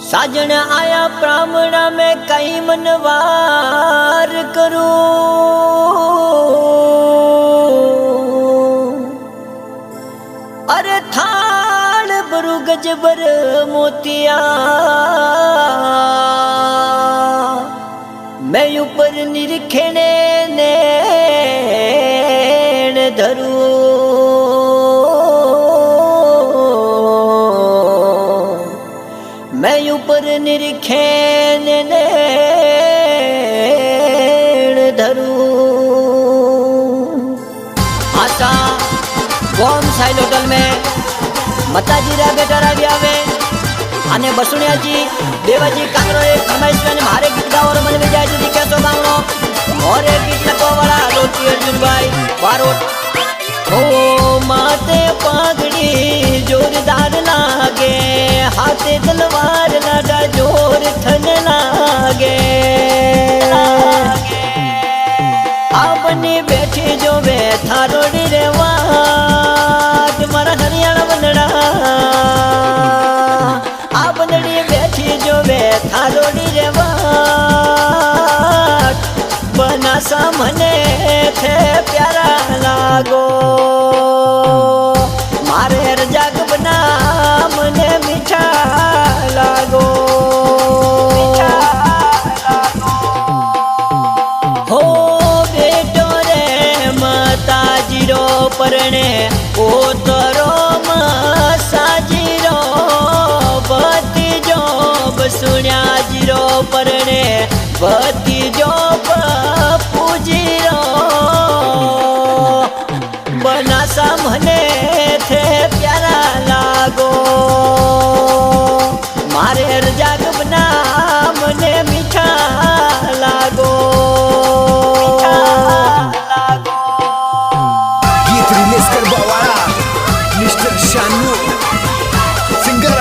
साजन आया ब्राह्मणा में कई मनवार करूं। अरे थाल बरु गजबर मोतिया मैं ऊपर निरखेने नेण धरूं। मैं ऊपर निरखेन नेण धरूं। आशा गोम साइल होटल में मताजीरा बेटा रागी आवे અને બસુણિયાજી દેવાજી કાંગરો એક રમેશભાઈ મારે ગીત ગાવાનો મને વિજયજી કેસો ગાવનો और एक गीत લખવા વાળા લોટી અર્જુનભાઈ બારોટ। ओ माते पागड़ी जोरदार लागे हाथे तलवार लाडा जोर थन लागे। आपने बैठे जो वे थारोड़ी रेवा तुम्हारा हरियाणा बनड़ा। आपने बैठी जो वे थारोड़ी रेवा बना सामने थे प्यारा लागो। मारे रजाक बना मने मीठा लागो। हो बेटो रे माताजीरो परणे ओ तरो साजीरो भतीजो बसुण्याजीरो परणे भतीजो पूजीरो बनासा मने थे प्यारा लागो। मारे रजाक बना मने मीठा लागो। गीत रिलीज करवा वाला मिस्टर शानू सिंगर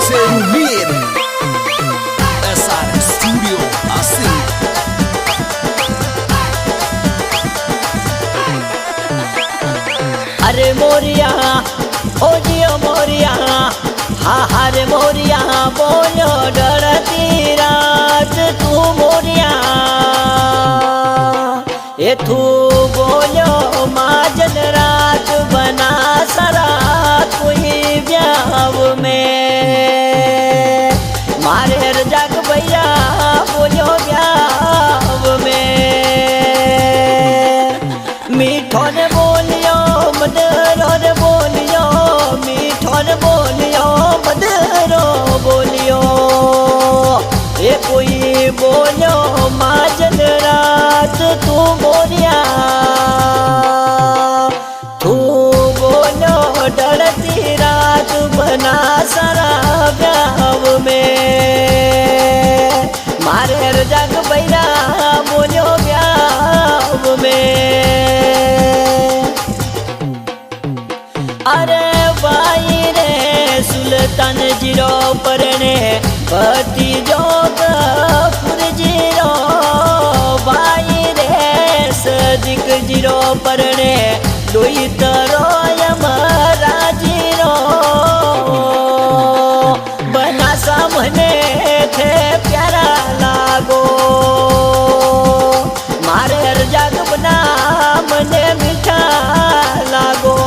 से वीर एसआर स्टूडियो आसिम। अरे मोरिया ओ जियो मोरिया हा हरे मोरिया बोलो डरती रात तू मोरिया ये तू बोलो माजन रात बना सरा कोई ब्याव में मारे रजाक भैया बोलो ब्याव में मीठो ने बोलियो मदरो ने बोलियो मीठो ने बोलियो मदरो बोलियो ये कोई बोलो माजन रात तू बोलिया तू बोलो डरती रात बना सारा ब्याव में मारे रजाक बैरा बोलो ब्याव में। अरे भाई रे सुल्तान जीरो परने भतीजो गफूर जीरो भाई रे सदिक जीरो परने लोई तरो यमरा जीरो बना सामने थे प्यारा लागो। मारे रजाक बना मने मीठा लागो।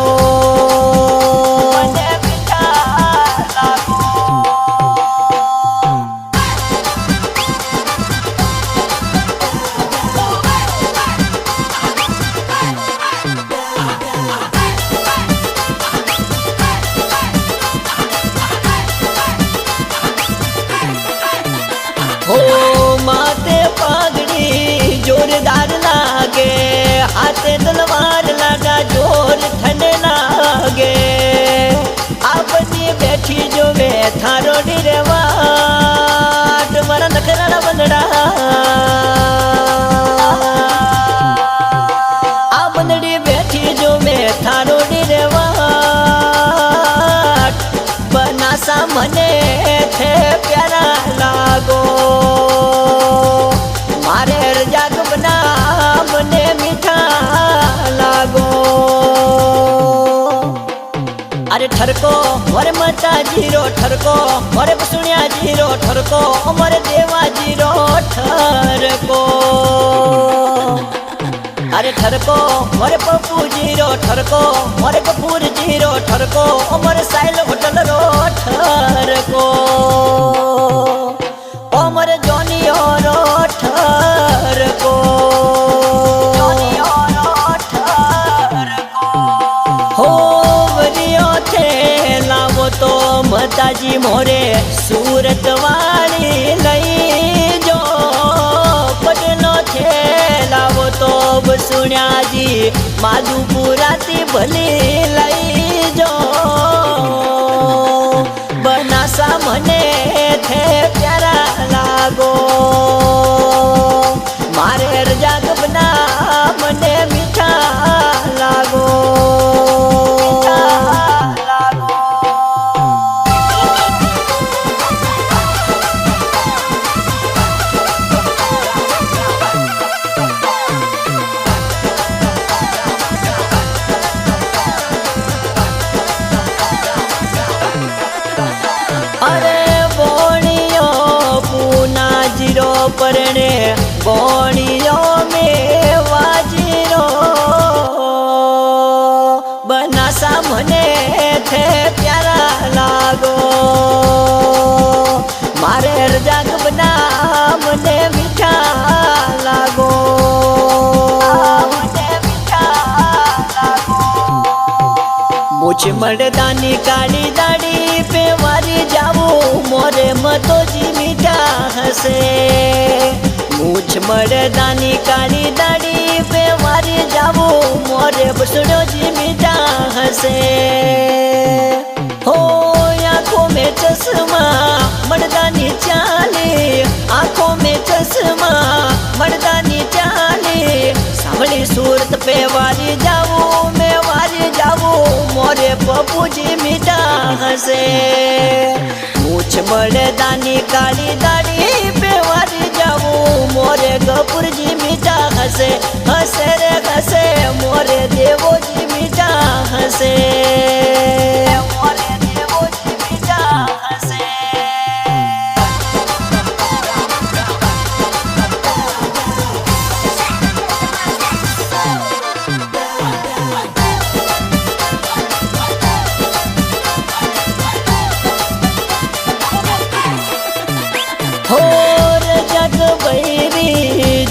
हो माते पागड़ी जोरदार लागे हाथे तलवार लाडा जोर थन लागे। आपनी बैठी जो वे थारो डिरेवा तुम्हारा नखरा बनड़ा। आपनड़ी बैठी जो वे थारो डिरेवा बना सामने थे प्यारा लागो। मारे रजाक बना मने मीठा मता जीरो ठरको मोरे बसुनिया जीरो ठरको मोरे देवा जीरो ठरको अरे ठरको मोरे पप्पू जीरो ठरको मोरे कपूर जीरो ठरको मोरे साइल होटल रो ठरको ओ मोरे जोनी रो ठरको हो वरियो थे लावो तो मताजी मोरे सूरत वाली लई जो पटनो थे लावो तो बसुण्या जी माधुपुराती भली लई जो बनासा मने थे प्यारा लागो मारे रजाक बना मने मीठा लागो परणे बोणियो में वाजीरो बनासा मने थे प्यारा लागो मारे रजाक बना मने मीठा लागो मुझ मर्दानी काली दाढ़ी पे वारी जाऊ मोरे मतो जी मीठा हसे मुझ मर्दानी काली दाढ़ी पे वारी जाऊ मोरे बसड़ो जी मीठा हसे हो आंखों में चश्मा मर्दानी चाली आंखों में चश्मा मर्दानी चाली सावली सूरत पे वारी जाऊ मैं वारी जाऊ मोरे पप्पू जी मीठा हसे मुझ मर्दानी काली दाढ़ी पे वारी जाऊ मोरे गपुर जी मीठा हसे हसे रे हसे मोरे देवो जी मीठा हसे मोरे देवो जी मीठा हसे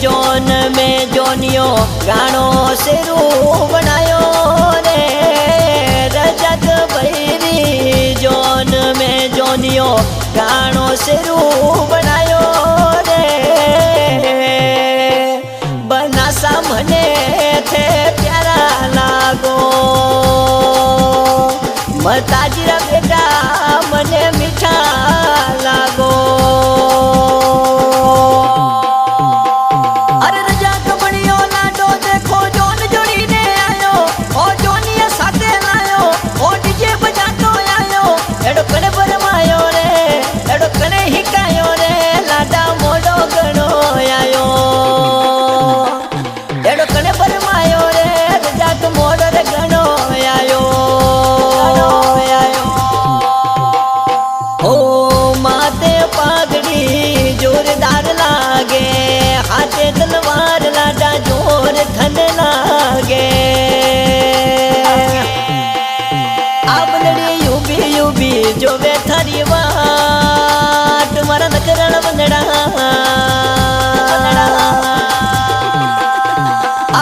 जोन में जोनियो गानो सिरू बनायो रे रजत भैरी जोन में जोनियो गानो सिरू बनायो रे बनासा मने थे प्यारा लागो मताजीरा बेटा मने मीठा लागो तलवार लाडा जोर थन लागे अब लड़ी यूबी जो वे थारी वाट मारा नकरण बंदड़ा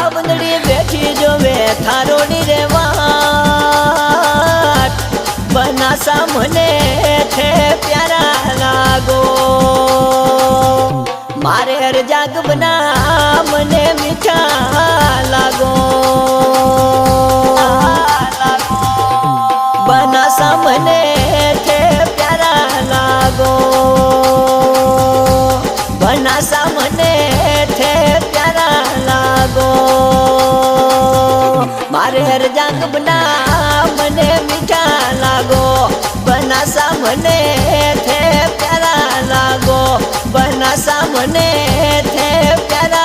अब लड़ी बैठी जो वे थारोड़ी रे वाट बना सामने थे प्यारा लागो मारे हर जाग बना मने मीठा लागो बना सामने थे प्यारा लागो बना सामने थे प्यारा लागो मारे हर जाग बना मने मीठा लागो बना सामने थे प्यारा लागो बना सामने थे प्यारा